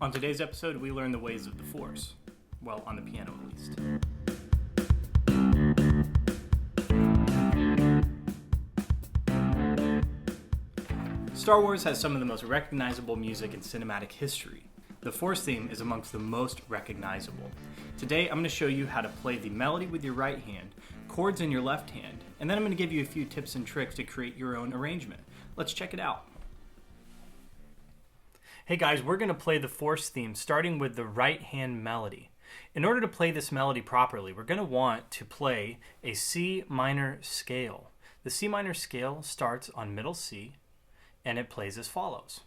On today's episode, we learn the ways of the Force. Well, on the piano at least. Star Wars has some of the most recognizable music in cinematic history. The Force theme is amongst the most recognizable. Today, I'm going to show you how to play the melody with your right hand, chords in your left hand, and then I'm going to give you a few tips and tricks to create your own arrangement. Let's check it out. Hey guys, we're going to play the Force theme starting with the right hand melody. In order to play this melody properly, we're going to want to play a C minor scale. The C minor scale starts on middle C and it plays as follows.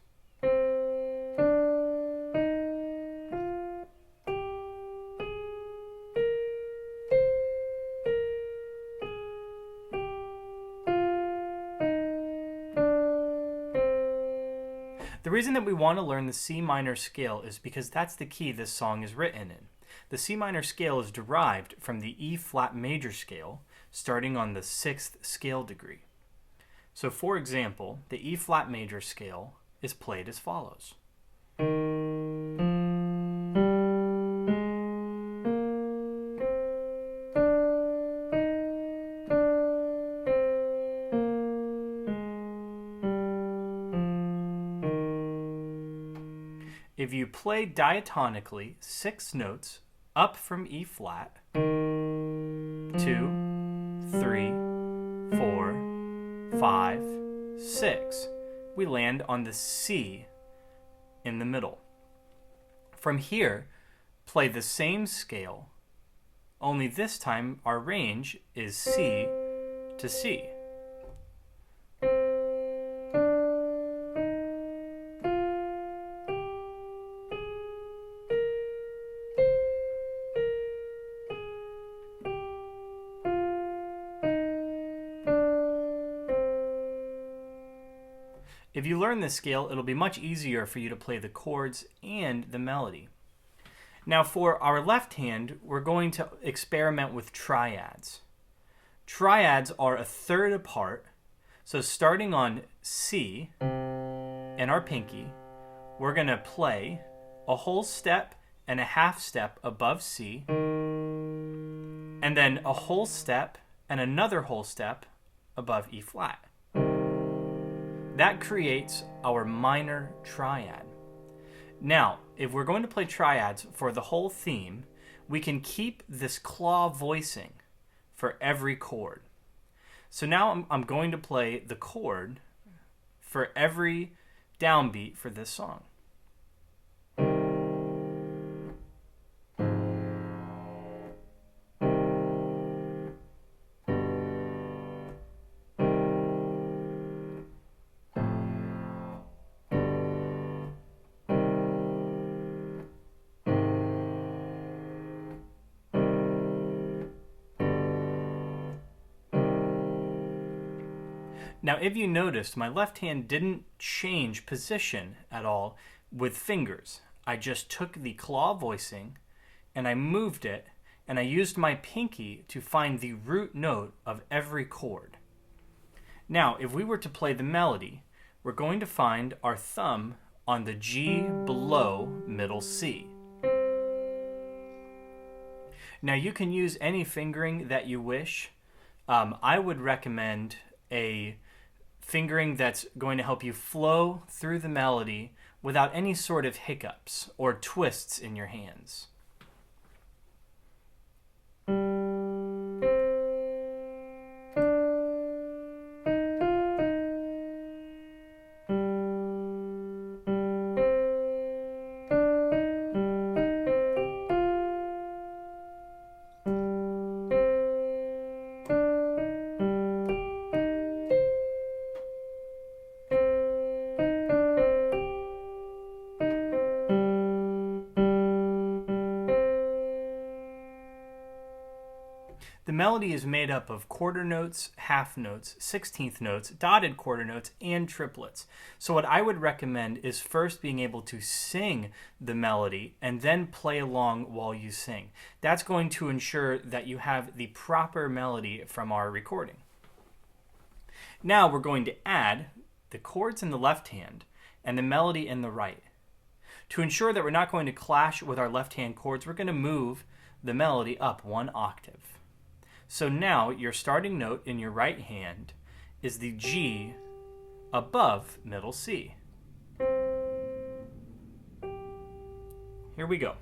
The reason that we want to learn the C minor scale is because that's the key this song is written in. The C minor scale is derived from the E flat major scale, starting on the 6th scale degree. So for example, the E flat major scale is played as follows. If you play diatonically 6 notes up from E flat, 2, 3, 4, 5, 6, we land on the C in the middle. From here, play the same scale, only this time our range is C to C. If you learn this scale, it'll be much easier for you to play the chords and the melody. Now for our left hand, we're going to experiment with triads. Triads are a third apart, so starting on C and our pinky, we're going to play a whole step and a half step above C, and then a whole step and another whole step above E flat. That creates our minor triad. Now, if we're going to play triads for the whole theme, we can keep this claw voicing for every chord. So now I'm going to play the chord for every downbeat for this song. Now, if you noticed, my left hand didn't change position at all with fingers. I just took the claw voicing and I moved it, and I used my pinky to find the root note of every chord. Now, if we were to play the melody, we're going to find our thumb on the G below middle C. Now, you can use any fingering that you wish. I would recommend a fingering that's going to help you flow through the melody without any sort of hiccups or twists in your hands. The melody is made up of quarter notes, half notes, 16th notes, dotted quarter notes, and triplets. So what I would recommend is first being able to sing the melody and then play along while you sing. That's going to ensure that you have the proper melody from our recording. Now we're going to add the chords in the left hand and the melody in the right. To ensure that we're not going to clash with our left-hand chords, we're going to move the melody up 1 octave. So now your starting note in your right hand is the G above middle C. Here we go.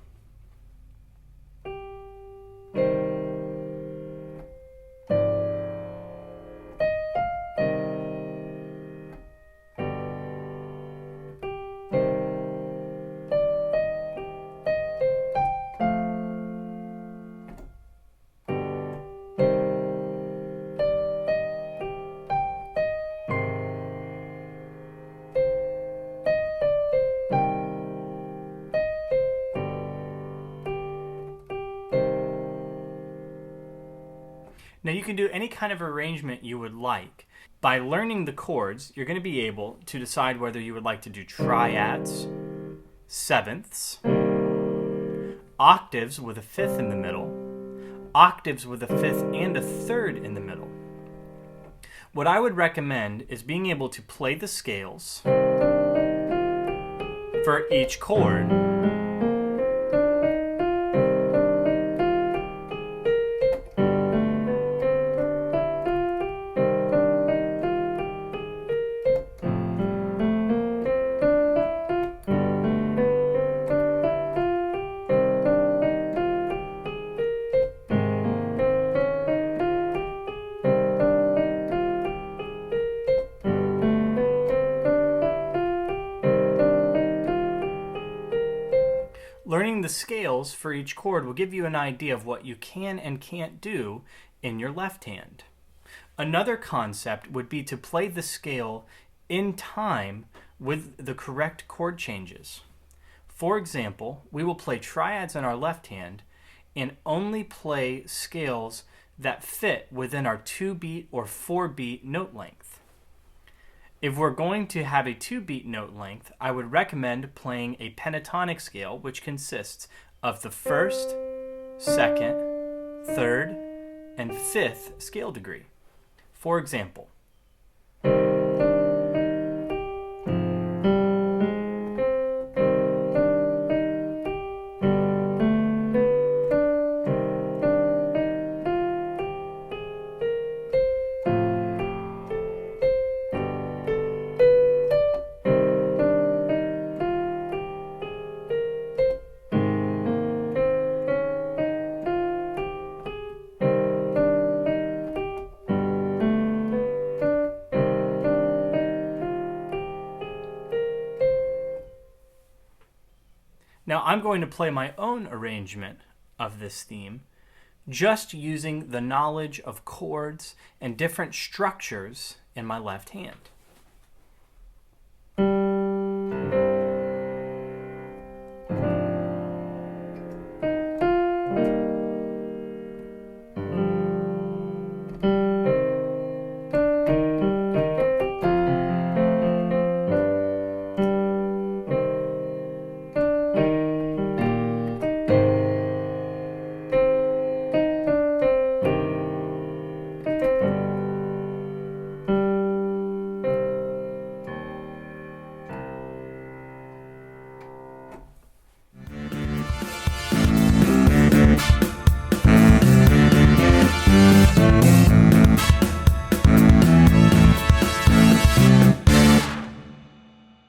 Now you can do any kind of arrangement you would like. By learning the chords, you're going to be able to decide whether you would like to do triads, sevenths, octaves with a fifth in the middle, octaves with a fifth and a third in the middle. What I would recommend is being able to play the scales for each chord. Learning the scales for each chord will give you an idea of what you can and can't do in your left hand. Another concept would be to play the scale in time with the correct chord changes. For example, we will play triads in our left hand and only play scales that fit within our 2-beat or 4-beat note length. If we're going to have a 2-beat note length, I would recommend playing a pentatonic scale, which consists of the first, second, third, and fifth scale degree. For example, now I'm going to play my own arrangement of this theme, just using the knowledge of chords and different structures in my left hand.